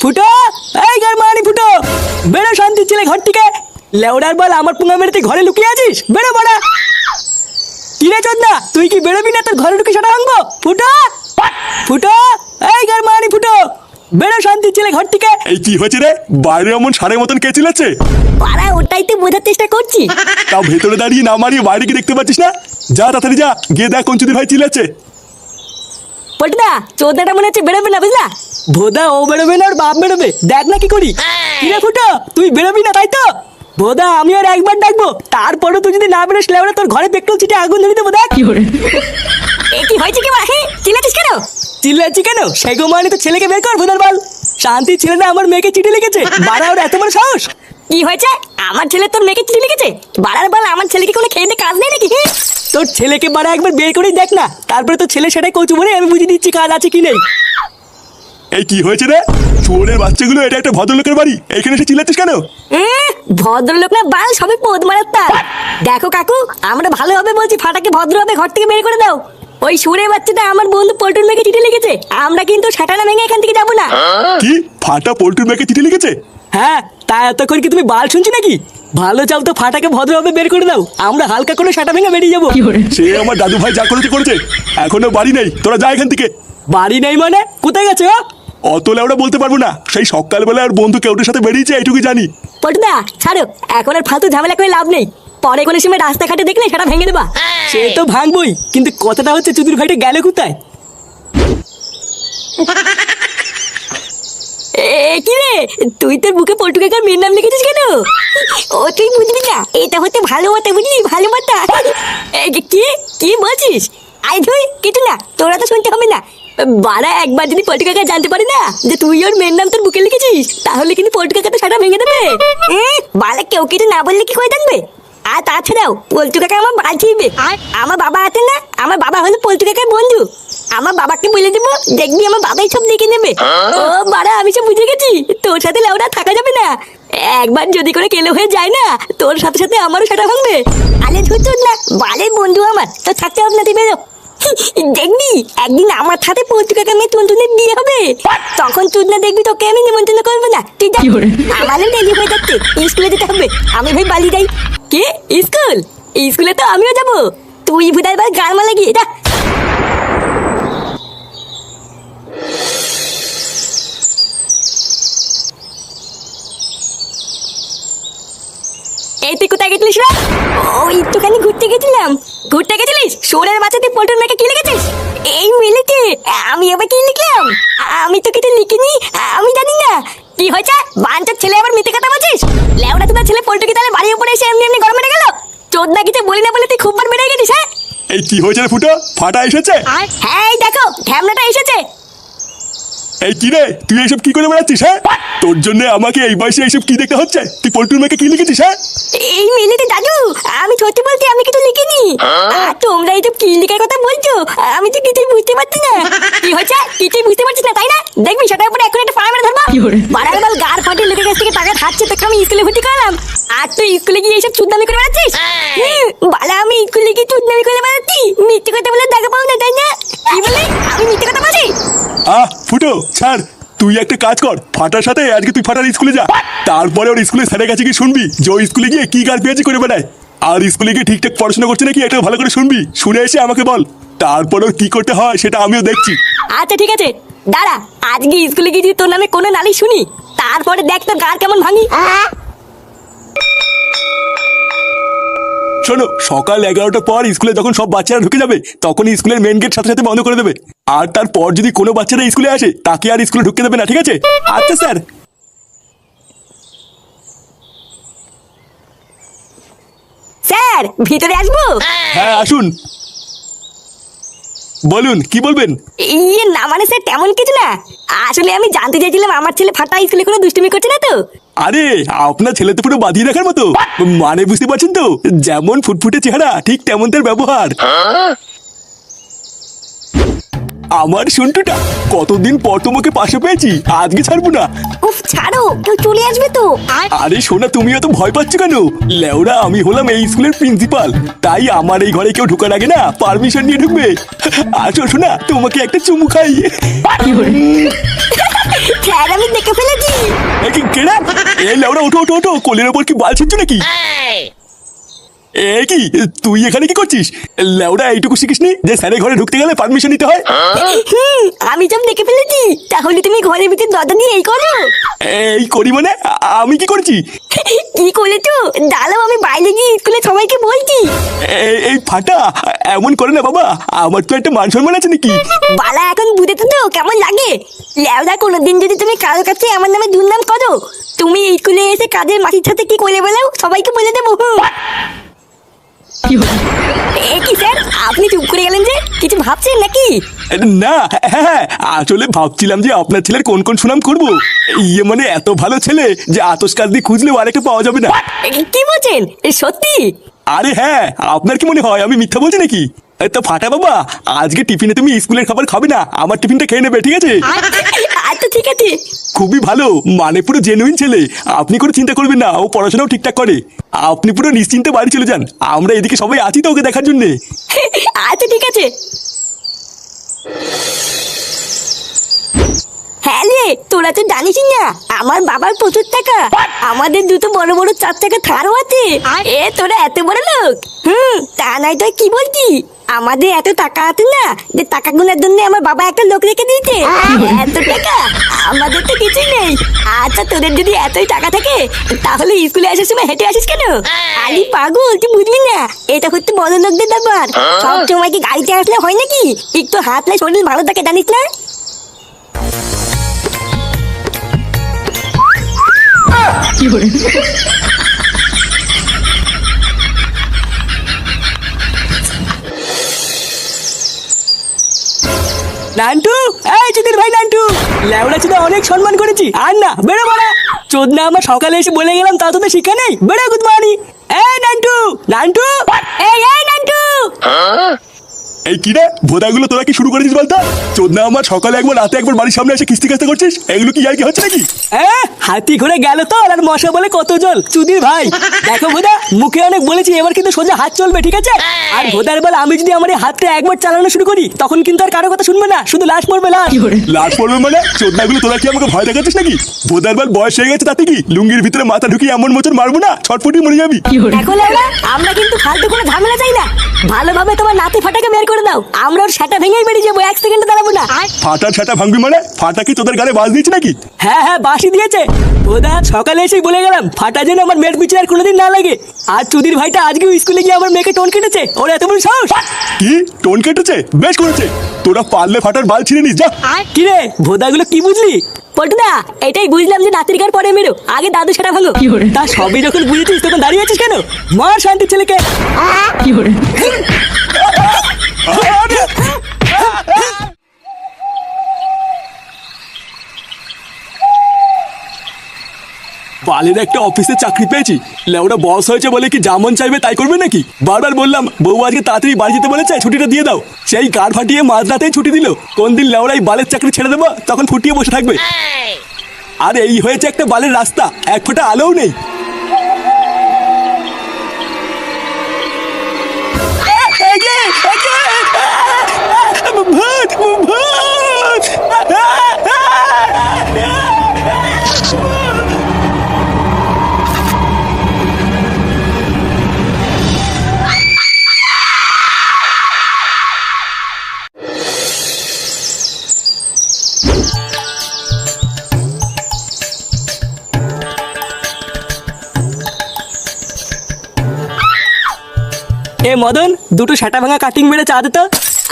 ফুটো, এই গার মানি ফুটো, বেরো শান্তি ছেলে ঘর থেকে। লেওড়ার বল আমার পুঙ্গা মেরেতে ঘরে লুকিয়ে আছিস, বেরো বাড়া। কিরে চোদনা, তুই কি বেরোবি না তোর ঘরে ঢুকে সেটা ভাঙবো? ফুটো ফুটো, এই গার মানি ফুটো, বেরো শান্তি ছেলে ঘর থেকে। এই কি হয়েছে রে? বাইরে এমন সারের মতন কে চিল্লাচ্ছে? পাড়া ওটাই তো বোঝার চেষ্টা করছি। তাও ভেতরে দাঁড়িয়ে না মারিয়ে বাইরে কি দেখতে পাচ্ছিস না? যা তাড়াতাড়ি যা, গিয়ে দেখ কোন চুদি ভাই চিল্লাচ্ছে। পটদা, চোদনাটা মনে হচ্ছে বেরোবে না, বুঝলা? ভোদা ও বেরোবে না, ওর বাপ বেরোবে, দেখ না কি করি। কিরে ফুটো, তুই বেরোবি না তাই তো? ভোদা আমি আর একবার ডাকবো, তারপরে তুই যদি না বেরোস লেওড়া তোর ঘরে পেট্রোল ছিটে আগুন ধরে দেবো, দেখ। এ কি হয়েছে কি বাড়া? চিল্লাছিস কেন? চিল্লাচ্ছি কেন? সেগো মানে তো ছেলেকে বের কর ভোদার বাল। শান্তি ছেলেটা আমার মেয়েকে চিঠি লিখেছে, বাড়া ওর এত বড় সাহস। কি হয়েছে? আমার ছেলে তোর মেয়েকে চিঠি লিখেছে? বাড়ার বল, আমার ছেলেকে কোনো খেয়ে কাজ নেই নাকি? তোর ছেলেকে বাড়া একবার বের করেই দেখ না, তারপরে তোর ছেলে সেটাই কচু বলে আমি বুঝিয়ে দিচ্ছি কাজ আছে কি নেই। এই কি হয়েছে রে? চোরের বাচ্চাগুলো, এটা একটা ভদ্রলোকের বাড়ি, এখানে এসে চিল্লাচ্ছিস কেন? ভদ্রলোক না বাল, সবে পদ মারার তার। দেখো কাকু, আমরা ভালোভাবে বলছি ফাটাকে ভদ্রভাবে ঘর থেকে বের করে দাও। ওই সুরে বাচ্চাটা আমার বন্ধু পল্টুর মেয়েকে চিঠি লিখেছে, আমরা কিন্তু সাটানা ভেঙে এখান থেকে যাবো না। কি ফাটা পল্টুর ব্যাগে চিঠি লিখেছে? হ্যাঁ, তা এতক্ষণ কি তুমি বাল শুনছি নাকি? ভালো চাও তো ফাটাকে ভদ্রভাবে বের করে দাও, আমরা হালকা করে সাটা ভেঙে বেরিয়ে যাবো। সে আমার দাদু ভাই যা করেছে করেছে, এখনো বাড়ি নেই, তোরা যা এখান থেকে। বাড়ি নেই মানে কোথায় গেছে ও? অত লেওড়া বলতে পারবো না, সেই সকালবেলা আর বন্ধু কেউটের সাথে বেরিয়েছে এইটুকু জানি। পটুদা ছাড়ো, এখন আর ফালতু ঝামেলা করে লাভ নেই, পরে কোনো সময় রাস্তাঘাটে দেখলে সেটা ভেঙে দেবা। সে তো ভাঙবই, কিন্তু কথাটা হচ্ছে চুদির ভাইটা গেল কোথায়? কি রে, তুই তোর বুকে পল্টু কাকার মেয়ের নাম লিখেছিস কেন? ও তুই বুঝবি না, এটা হচ্ছে ভালো কথা, বুঝলি? ভালো কথা। কি কি বলছিস? আই ধুই কিছু না, তোরা তো শুনতে হবে না। বাড়া, একবার যদি পল্টু কাকা জানতে পারে না যে তুই ওর মেয়ের নাম তোর বুকে লিখেছিস, তাহলে কিন্তু পল্টু কাকা তো সেটা ভেঙে দেবে। বাড়া, কেউ কিছু না বললে কি করে থাকবে? আর তাছাড়াও পল্টু কাকা আমার বাঁচিবে। আমার বাবা আছে না, আমার বাবা হলো পল্টু কাকার বন্ধু। আমার বাবাকে বলে দেবো, দেখবি আমার বাবাই সব লিখে নেবে। ও বাড়া, আমি সব বুঝে গেছি, তোর সাথে লেওড়া থাকা যাবে না। একবার যদি করে কেলো হয়ে যায় না, তোর সাথে সাথে আমারও সেটা ভাঙবে। আরে ধুর না, বালের বন্ধু আমার, তোর থাকতে হবে না, তুই বেরো। দেখবি একদিন আমার সাথে পল্টু কাকা মেয়ে টুনটুনের বিয়ে হবে, তখন তুই না দেখবি তোকে আমি নিমন্ত্রণ করবো না। তুই দেখ, আমারও দেরি হয়ে যাচ্ছে, স্কুলে যেতে হবে। আমি ভাই বালি যাই। কি স্কুল? স্কুলে তো আমিও যাবো, তুই ভুদার বার গান মালা গিয়ে যা। এই তুই কোথায় গেছিলিস রে? ও একটুখানি ঘুরতে গেছিলাম। ঘুরতে গেছিলিস? সোরের বাচ্চা, তুই পল্টুর মেয়েকে কি লিখেছিস? এই মিলিতে আমি আবার কি লিখলাম? আমি তো কিছু লিখিনি, আমি জানি না। কি হয়েছে? বাঞ্চার ছেলে আবার মিথ্যে কথা বলছিস? লেওড়া তোর ছেলে পল্টু কি তাহলে বাড়ির উপরে এসে এমনি এমনি গরম মেরে গেল? চোদনা কিছু বলি না বলে তুই খুব বার বেড়ে গেছিস। হ্যাঁ এই কি হয়েছে রে ফুটো? ফাটা এসেছে? হ্যাঁ, এই দেখো ঢ্যামনাটা এসেছে। এই কি রে, তুই এইসব কি করে বেড়াচ্ছিস? হ্যাঁ, তোর জন্য আমাকে এই বয়সে এইসব কি দেখতে হচ্ছে? তুই পল্টুর মেয়েকে কি লিখেছিস? হ্যাঁ, এই মিলিতে দাদু, আমি সত্যি বলতে আমি কিছু লিখিনি। আর তোমরা এই তো কি লিখার কথা বলছো, আমি তো কিছুই বুঝতে পারছি না। কি হয়েছে? কিছুই বুঝতে পারছিস না তাই না? দেখবি সেটার উপরে এখন একটা ফাড়া মেরে ধরবো। বাড়ার বল, গার ফাটিয়ে লোকের কাছ থেকে টাকা খাচ্ছে, তোকে আমি স্কুলে ভর্তি করলাম, আর তুই স্কুলে গিয়ে এইসব চুদনামি করে বেড়াচ্ছিস। বালা, আমি স্কুলে গিয়ে চুদনামি করে বেড়াচ্ছি? মিথ্যে কথা বলে দেখা পাও না তাই না? কি বলে আমি মিথ্যে কথা বলছি? ফুটো ছাড়, তুই একটা কাজ কর, ফাটার সাথে আজকে তুই ফাটার স্কুলে যা, তারপরে ওর স্কুলে স্যারের কাছে গিয়ে শুনবি যে ওই স্কুলে গিয়ে কি গার পেঁয়াজি করে বেড়ায়, আর স্কুলে গিয়ে ঠিকঠাক পড়াশোনা করছে নাকি এটা ভালো করে শুনবি, শুনে এসে আমাকে বল, তারপর ওর কি করতে হয় সেটা আমিও দেখছি। আচ্ছা ঠিক আছে, দাঁড়া, আজকে স্কুলে গিয়ে যদি তোর নামে কোনো নালিশ শুনি, তারপরে দেখ তোর গার কেমন ভাঙি। শোনো, সকাল 11টার পর স্কুলে যখন সব বাচ্চারা ঢুকে যাবে, তখন স্কুলের মেন গেট সাথে সাথে বন্ধ করে দেবে, আর তারপর যদি কোনো বাচ্চারা স্কুলে আসে তাকে আর স্কুলে ঢুকতে দেবে না, ঠিক আছে? আচ্ছা স্যার। স্যার, ভিতরে আসবো? হ্যাঁ আসুন, বলুন কি বলবেন? ইয়ে না মানে স্যার তেমন কিছু না, আসলে আমি জানতে চাইছিলাম আমার ছেলে ফাটা স্কুলে কোনো দুষ্টুমি করছে না তো? আরে আপনার ছেলে তো পুরো বাঁধিয়ে রাখার মতো, মানে বুঝতে পারছেন তো, যেমন ফুটফুটে চেহারা ঠিক তেমন তার ব্যবহার। আমার সন্টুটা কতদিন পর তোমাকে পাশে পেয়েছি, আজকে ছাড়বো না। উফ ছাড়ো, কেউ চলে আসবে তো। আরে সোনা, তুমি এত ভয় পাচ্ছ কেন? লেওরা, আমি হলাম এই স্কুলের প্রিন্সিপাল, তাই আমার এই ঘরে কেউ ঢোকার আগে না পারমিশন নিয়ে ঢুকবে। আসো সোনা, তোমাকে একটা চুমু খাই। স্যার আমি দেখে ফেলেছি। এ কি কেডা? এই লেওড়া ওঠো ওঠো ওঠো, কোলের ওপর কি বাল ছিচ্ছ নাকি? এ কি তুই এখানে কি করছিস? লেওড়া এইটুকু শিখিসনি যে স্যারের ঘরে ঢুকতে গেলে পারমিশন নিতে হয়? আমি সব দেখে ফেলেছি। তাহলে তুমি ঘরের ভিতরে দরজা দিয়ে এই করো। এই করি মানে আমি কি করছি? কি করেছো? দাঁড়াও আমি বাইরে গিয়ে স্কুলে সবাইকে বলছি। এই ফাটা এমন করে না বাবা, আমার তো একটা মান সম্মান আছে নাকি? বালা এখন বুঝেছো তো কেমন লাগে? লেওদা কোনোদিন যদি তুমি কারোর কাছে আমার নামে দুর্নাম করো, তুমি স্কুলে এসে কাজের মাটির সাথে কি করে বলাও সবাইকে বলে দেবো। এ কি স্যার, আপনি চুপ করে গেলেন যে? কিছু ভাবছেন নাকি? না হ্যাঁ, আসলে ভাবছিলাম যে আপনার ছেলের কোন কোন সুনাম করবো। ইয়ে মানে এত ভালো ছেলে যে আতস কাজ দিয়ে খুঁজলেও আরেকটা পাওয়া যাবে না। কি বলছেন? সত্যি? আরে হ্যাঁ, আপনার কি মনে হয় আমি মিথ্যা বলছি নাকি? তো ফাটা বাবা, আজকে টিফিনে তুমি স্কুলের খাবার খাবে না, আমার টিফিনটা খেয়ে নেবে, ঠিক আছে? আচ্ছা ঠিক আছে। খুবই ভালো, মানে পুরো জেনুইন ছেলে। আপনি কোনো চিন্তা করবেন না, ও পড়াশোনাও ঠিকঠাক করে। আপনি পুরো নিশ্চিন্তে বাড়ি চলে যান, আমরা এদিকে সবাই আছি তো ওকে দেখার জন্যে। আচ্ছা ঠিক আছে। হ্যাঁ রে, তোরা তো জানিস না আমার বাবার প্রচুর টাকা। আমাদের দুটো বড় বড় 4 চাকা থারও আছে। এ তোরা এত বড় লোক? তা নাই তো কি বলছি, আমাদের এত টাকা আছে না যে টাকা গুনার জন্য আমার বাবা একটা লোক রেখে দিয়েছে। এত টাকা আমাদের তো কিছুই নেই। আচ্ছা তোদের যদি এতই টাকা থাকে তাহলে স্কুলে আসার সময় হেঁটে আসিস কেন? আরে পাগল, তুই বুঝবি না, এটা হচ্ছে বড় লোকদের ব্যাপার। সব সময় কি গাড়িতে আসলে হয় নাকি? একটু হাতলে শরীর ভালো থাকে, জানিস না? নান্টু, এই চুদির ভাই নান্টু, লেওড়া চুদা অনেক সম্মান করেছি, আর না বেরো বড়া। চোদনা আমার সকালে এসে বলে গেলাম তা তো শিক্ষা নেই, বেরো গুড মর্নিং। এই নান্টু, নান্টু, এই নান্টু। এই কি রে ভোদাগুলো, তোরা কি শুরু করেছিস বলতো? চোদনা আমার সকালে একবার রাতে একবার বাড়ির সামনে এসে কিস্তি কাস্তা করছিস, এগুলো কি আর কি হচ্ছে নাকি? হাতি ঘুরে গেল তো, আর মশা বলে কত জল। চুদির ভাই দেখো ভোদা, মুখে অনেক বলেছি, এবার কিন্তু সোজা হাত চলবে, ঠিক আছে? আর ভোদার বল আমি যদি আমার এই হাতটা একবার চালানো শুরু করি তখন কিন্তু আর কারো কথা শুনবে না, শুধু লাশ পড়বে লাশ। লাশ পড়বে মানে? চোদনাগুলো তোরা কি আমাকে ভয় দেখাচ্ছিস নাকি? ভোদার বল বয়স হয়ে গেছে তাতে কি, লুঙ্গির ভিতরে মাথা ঢুকিয়ে এমন মোচন মারবো না ছটফটি মরে যাবি। দেখো লেওড়া, আমরা কিন্তু ফালতু কোনো ঝামেলা চাই না। ভালোভাবে তোমার নাতি ফাটাকে বের করে দাও, আমরা ওর সেটা ভেঙেই বেরিয়ে যাবো, 1 সেকেন্ডে দাঁড়াবো না। ফাটার সেটা ভাঙবি মানে? ফাটা কি তোদের গালে বাজ দিয়েছে নাকি? হ্যাঁ হ্যাঁ, বাসি দিয়েছে। ভোদা সকালে এসেই বলে গেলাম ফাটা যেন আমার মেয়ের পিছনে আর কোনোদিন না লাগে। আর চুদির ভাইটা আজকেও স্কুলে গিয়ে আমার মেয়েকে টোন কেটেছে, ওর এত বড় সাহস। কি টোন কেটেছে? বেশ করেছে, তোরা পারলে ফাটার বাল ছিঁড়ে নিস যা। কি রে ভোদাগুলো কি বুঝলি? পটুদা, এটাই বুঝলাম যে নাতির গার পরে মেরো, আগে দাদু সেটা ভাঙো। তা সবই যখন বুঝেছিস তখন দাঁড়িয়ে আছিস কেন? মার শান্তির ছেলেকে। বালের একটা অফিসে চাকরি পেয়েছি, লেওরা বস হয়েছে বলে কি যেমন চাইবে তাই করবে নাকি? বারবার বললাম বউ আজকে তাড়াতাড়ি বাড়ি যেতে বলেছে, ছুটিটা দিয়ে দাও, সেই কার ফাটিয়ে মাঝরাতেই ছুটি দিল। কোন দিন লেওরাই বালের চাকরি ছেড়ে দেবো তখন ফুটিয়ে বসে থাকবে। আর এই হয়েছে একটা বালের রাস্তা, এক ফোঁটা আলোও নেই। ভূত, ভূত! এ মদন, দুটো সেটা ভাঙা কাটিং মেরে চা দিত।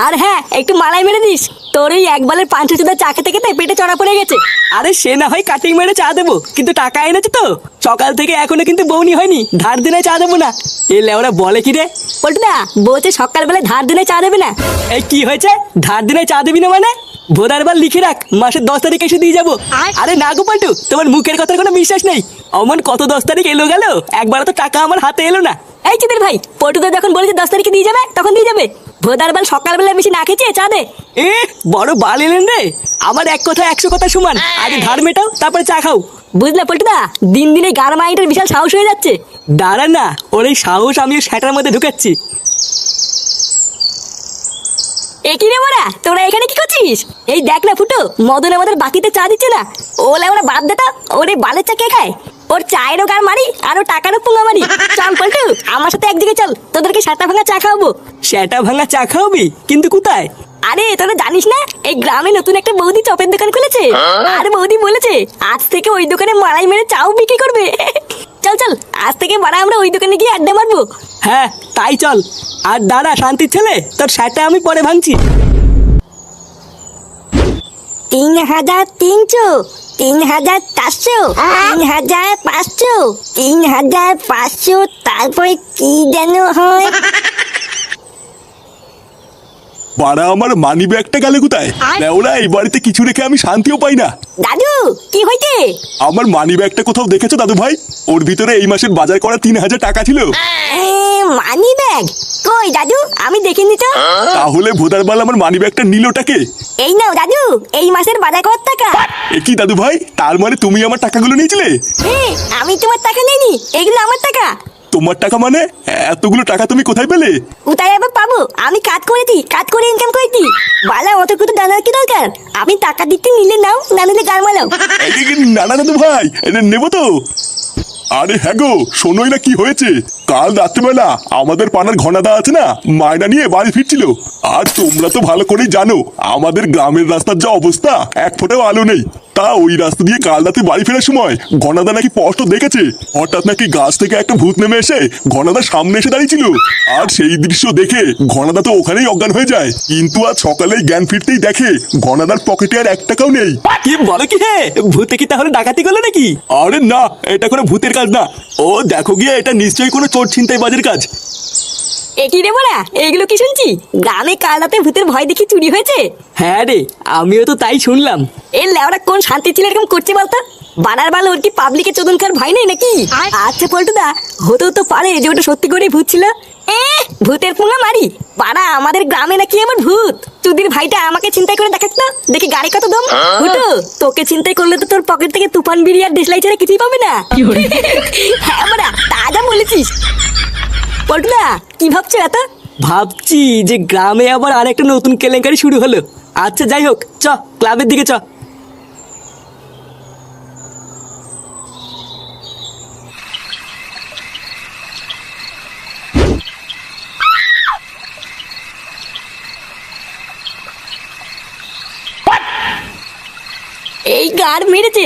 আর হ্যাঁ, একটু মালাই মেরে দিস, তোর এই একবারের 5 চুদা চা খেতে খেতে পেটে চড়া পড়ে গেছে। আরে সে না হয় কাটিং মেরে চা দেবো, কিন্তু টাকা এনেছে তো সকাল থেকে এখনো কিন্তু বউনি হয়নি, ধার দিনে চা দেবো না। এ লেওরা বলে কি রে? পটুদা বলছে সকালবেলা ধার দিনে চা দেবে না। এই কি হয়েছে? ধার দিনে চা দিবি না মানে? ভোদার বার লিখে রাখ, মাসের 10 তারিখ এসে দিয়ে যাবো। আরে না গো পাল্টু, তোমার মুখের কথার কোনো বিশ্বাস নেই। অমন কত 10 তারিখ এলো গেল, একবার তো টাকা আমার হাতে এলো না। এই চিদের ভাই, পটুদা যখন বলেছে 10 তারিখে দিয়ে যাবে তখন দিয়ে যাবে। ভোদার বাল সকালবেলা বেশি না খেয়েছে, চা দে। এ বড় বাল এলেন রে, আমার এক কথা 100 কথা সমান। আগে ধার মেটাও তারপরে চা খাও। বুঝলে পটুদা, দিন দিন এই গার মাইটার বিশাল সাহস হয়ে যাচ্ছে। দাঁড়া না, ওর এই সাহস আমি সেটার মধ্যে ঢুকাচ্ছি। একই রে বড়া, তোরা এখানে কি করছিস? এই দেখ না ফুটো, মদন আমাদের বাকিতে চা দিচ্ছে না। ওলে ওরা বাদ দে তো, ওরে বালের চা কে খায়? ওর চায়েরও গার মারি আর ও টাকারও পুঙ্গা মারি। চল পল্টু, আমার সাথে একদিকে চল, তোদেরকে সাটা ভাঙা চা খাওয়াবো। সেটা ভাঙা চা খাওয়াবি? কিন্তু কোথায়? আরে তোরা জানিস না, এই গ্রামে নতুন একটা বৌদি চপের দোকান খুলেছে। আর বৌদি বলেছে আজ থেকে ওই দোকানে মালাই মেরে চাও বিক্রি করবে। চল চল, আজ থেকে বাড়া আমরা ওই দোকানে গিয়ে আড্ডা মারবো। হ্যাঁ তাই চল। আর দাঁড়া শান্তির ছেলে, তোর সেটা আমি পরে ভাঙছি। 3,300, 3,400, 3,500, 3,500, তারপরে কি যেন হয়। বাড়া আমার মানি ব্যাগটা গেলে কোথায়? ওরা এই বাড়িতে কিছু রেখে আমি শান্তিও পাই না। দাদু কি হয়েছে? আমার মানি ব্যাগটা কোথাও দেখেছো দাদু ভাই? ওর ভিতরে এই মাসের বাজার করা 3,000 টাকা ছিল। মানি ব্যাগ কই দাদু? আমি দেখিনি তো। তাহলে ভোদার বাল আমার মানি ব্যাগটা নিলটাকে? এই নাও দাদু, এই মাসের বাজার করার টাকা। এ কি দাদু ভাই, তার মানে তুমি আমার টাকাগুলো নিয়েছিলে? আমি তোমার টাকা নেইনি, এগুলো আমার টাকা। তোমার টাকা মানে? এতগুলো টাকা তুমি কোথায় পেলে? কোথায় আবার পাবো? আমি কাজ করেছি, কাজ করে ইনকাম করেছি। বালা অত কিছু জানার কি দরকার? আমি টাকা দিতে নিলে নাও, না নিলে গাল মালাও। না না দাদু ভাই, নেবো তো। আরে হ্যাঁ গো, শোনোই না কি হয়েছে। কাল রাত্রেবেলা আমাদের পাড়ার ঘনাদা আছে না, মায়না নিয়ে বাড়ি ফিরছিল। আর তোমরা তো ভালো করেই জানো আমাদের গ্রামের রাস্তার যা অবস্থা, এক ফোঁটাও আলো নেই। তা ওই রাস্তা দিয়ে কাল রাতে বাড়ি ফেরার সময় ঘনাদা নাকি স্পষ্ট দেখেছে হঠাৎ নাকি গাছ থেকে একটা ভূত নেমে এসে ঘনাদার সামনে এসে দাঁড়িয়েছিল। আর সেই দৃশ্য দেখে ঘনাদা তো ওখানেই অজ্ঞান হয়ে যায়। কিন্তু আজ সকালেই জ্ঞান ফিরতেই দেখে ঘনাদার পকেটে আর 1 টাকাও নেই। কি বলো কি? হে, ভূতে কি তাহলে ডাকাতি করলো নাকি? আরে না, এটা কোনো ভূতের কাজ না। ও দেখো গিয়ে, এটা নিশ্চয়ই কোনো চোর ছিনতাই বাজের কাজ। একই রে বড়া, এইগুলো কি শুনছি? গ্রামে কাল রাতে ভূতের ভয় দেখি চুরি হয়েছে। হ্যাঁ রে, আমিও তো তাই শুনলাম। এই লেওরা কোন শান্তি ছিল এরকম করছে বলতো? বানার বাল ওর কি পাবলিকে চোদন খার ভয় নেই নাকি? আচ্ছা পল্টুদা, হতেও তো পারে যে ওটা সত্যি করে ভূত ছিল। ভূতের পুঙ্গা মারি? বাড়া আমাদের গ্রামে নাকি আমার ভূত? চুদির ভাইটা আমাকে চিন্তাই করে দেখাত না, দেখি গাড়ি কত দম। ভূতো তোকে চিন্তাই করলে তো তোর পকেট থেকে তুফান বিড়ি আর দেশলাই ছাড়া কিছুই পাবে না। হ্যাঁ বাড়া, তাজা বলেছিস। পল্টুদা কি ভাবছো এত? ভাবছি যে গ্রামে আবার আরেকটা নতুন কেলেঙ্কারি শুরু হলো। আচ্ছা যাই হোক, চ ক্লাবের দিকে চ। এই গার মেরেছে,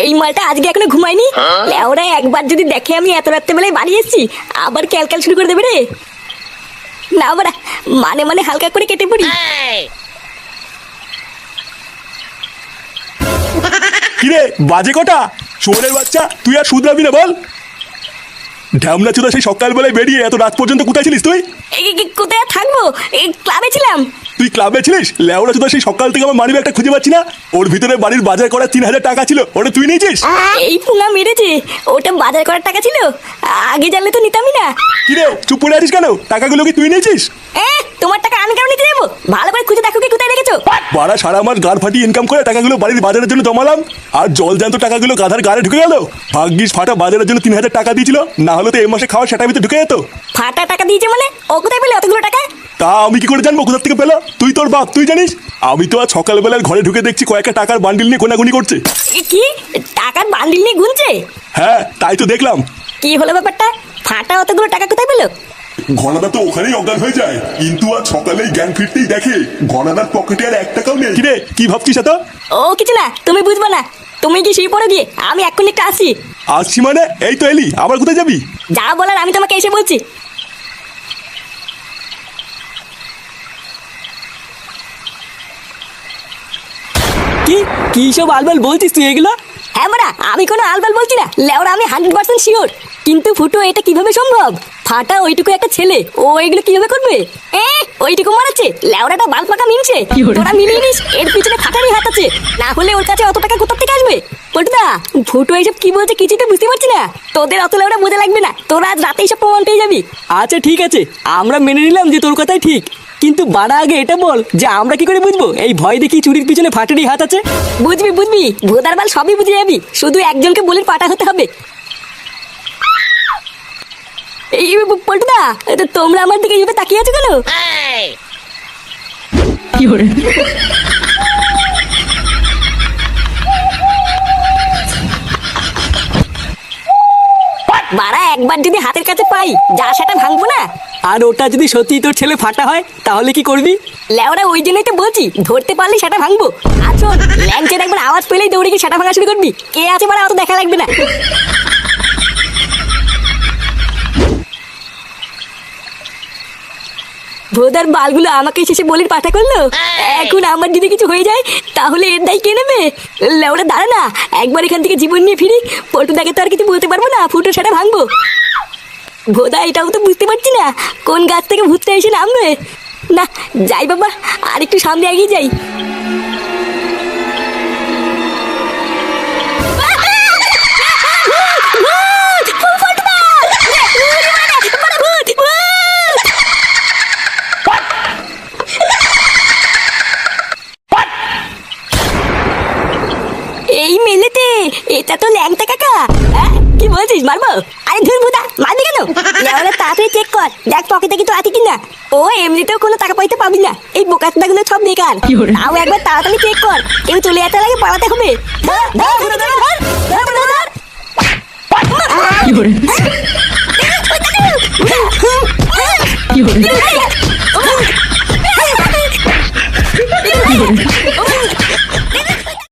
এই মালটা আজকে এখনো ঘুমায়নি। লেওরা একবার যদি দেখে আমি এত রাত্রে বেলায় বাড়ি এসেছি, আবার ক্যালক্যাল শুরু করে দেবে রে। না বাড়া, মানে মানে হালকা করে কেটে পড়ি। কিরে বাজে কটা? চোরের বাচ্চা, তুই আর শুধরাবি না বল। ঢ্যামনা চোদা সেই সকালবেলায় বেরিয়ে এত রাত পর্যন্ত কোথায় ছিলিস তুই? কোথায় আর থাকবো, এই ক্লাবে ছিলাম। তুই ক্লাবে ছিলিস? লেওড়া চোদা সেই সকাল থেকে আমার মানি ব্যাগটা খুঁজে পাচ্ছি না। ওর ভিতরে বাড়ির বাজার করা 3,000 টাকা ছিল, ওটা তুই নিয়েছিস? এই পুঙ্গা মেরেছে, ওটা বাজার করার টাকা ছিল। আগে জানলে তো নিতামই না। কিরে চুপ করে আছিস কেন? টাকাগুলো কি তুই নিয়েছিস? তোমার টাকা আমি কেন নিতে যাবো? ভালো করে খুঁজে দেখো কি কোথায় রেখেছো। বাড়া সারা মাস গাড় ফাটিয়ে ইনকাম করে টাকাগুলো বাড়ির বাজারের জন্য জমালাম, আর জল জ্যান্ত টাকাগুলো গাধার গাড়ে ঢুকে গেল। ভাগ্যিস ফাটা বাজারের জন্য 3,000 টাকা দিয়েছিল, না হলে তো এই মাসে খাওয়া সেটার ভিতরে ঢুকে যেত। ফাটা টাকা দিয়েছে মানে? ও কোথায় পেলে অতগুলো টাকা? তা আমি কি করে জানবো কোথা থেকে পেলো? তুই তোর বাপ, তুই জানিস? আমি তো আজ সকালবেলার ঘরে ঢুকে দেখছি কয়েকটা টাকার বান্ডিল নিয়ে গোনাগুনি করছে। কি টাকার বান্ডিল নিয়ে গুনছে? হ্যাঁ তাই তো দেখলাম। কি হলো ব্যাপারটা? ফাটা অতগুলো টাকা কোথায় পেলো? ঘনাদা তো ওখানেই অজ্ঞান হয়ে যায়, কিন্তু আজ সকালেই জ্ঞান ফিরতেই দেখে ঘনাদার পকেটে আর 1 টাকাও নেই। কিরে কি ভাবছিস এত? ও কিছু না, তুমি বুঝবে না। তুমি কি সেই পড়ো গিয়ে, আমি এক্ষুনি একটা আসি। আসছি মানে? এই তো এলি, আবার কোথায় যাবি? যা বলার আমি তোমাকে এসে বলছি। কি কি সব আলবাল বলছিস তুই এগুলো? হ্যাঁ মারা, আমি কোনো আলবাল বলছি না। লেওরা আমি 100% শিওর। কিন্তু ফুটো এটা কিভাবে সম্ভব? ফাটা ওইটুকু একটা ছেলে, ও এগুলো কিভাবে করবে? ওইটুকু মারাচ্ছে, লেওরাটা বাল পাকা মিনছে। তোরা মিলিয়ে নিস, এর পিছনে ফাটারই হাত আছে, না হলে ওর কাছে অত টাকা কোথা থেকে আসবে? পটুদা ফুটো এইসব কি বলছে কিছুই তো বুঝতে পারছি না। তোদের অত লেওরা বোঝা লাগবে না, তোরা আজ রাতেই সব প্রমাণ পেয়ে যাবি। আচ্ছা ঠিক আছে, আমরা মেনে নিলাম যে তোর কথাই ঠিক, কিন্তু বাড়া আগে এটা বল যে আমরা কি করে বুঝবো এই ভয় দেখি চুরির পিছনে ফাটারই হাত আছে? বুঝবি বুঝবি, ভোদার বাল সবই বুঝে যাবি, শুধু একজনকে বলে পাটা হতে হবে। এই পল্টুদা, তোমরা আমার দিকে এইভাবে তাকিয়ে আছো কেন? বাড়া একবার যদি হাতের কাছে পাই যা সেটা ভাঙবো না। আর ওটা যদি সত্যি তোর ছেলে ফাটা হয় তাহলে কি করবি? লেওরা ওই জন্যই তো বলছি ধরতে পারলে সেটা ভাঙবো। আর শোন, ল্যাংচের একবার আওয়াজ পেলেই দৌড়ে গিয়ে সেটা ভাঙা শুরু করবি। কে আছে মানে অত দেখা লাগবে না। ভোদার বালগুলো আমাকে শেষে বলির পাঠা করলো। এখন আমার যদি কিছু হয়ে যায় তাহলে এর দায় কে নেবে? লেওরা দাঁড়া না, একবার এখান থেকে জীবন নিয়ে ফিরি। পল্টুদাকে তো আর কিছু বলতে পারবো না, ফুটো সেটা ভাঙবো। ভোদা এটাও তো বুঝতে পারছি না কোন গাছ থেকে ভূতটা এসে নামবে। না যাই বাবা, আর একটু সামনে এগিয়ে যাই। এই মেলেতে এটা তো ল্যাংটা কাকা। কি বলছিস, মারবো? আরে ধুর ভুদা, মারবি কেন? লেওরা তাড়াতাড়ি চেক কর, দেখ পকেটে কিছু আছে কিনা। ও এমনিতেও কোনো টাকা পয়সা পাবি না, এই বোকাচোদা গুলো সব বেকার। তাও একবার তাড়াতাড়ি চেক কর, কেউ চলে যেতে লাগে পালাতে হবে। ধর, ধর, ধর, ধর, ধর, ধর, ধর, ধর।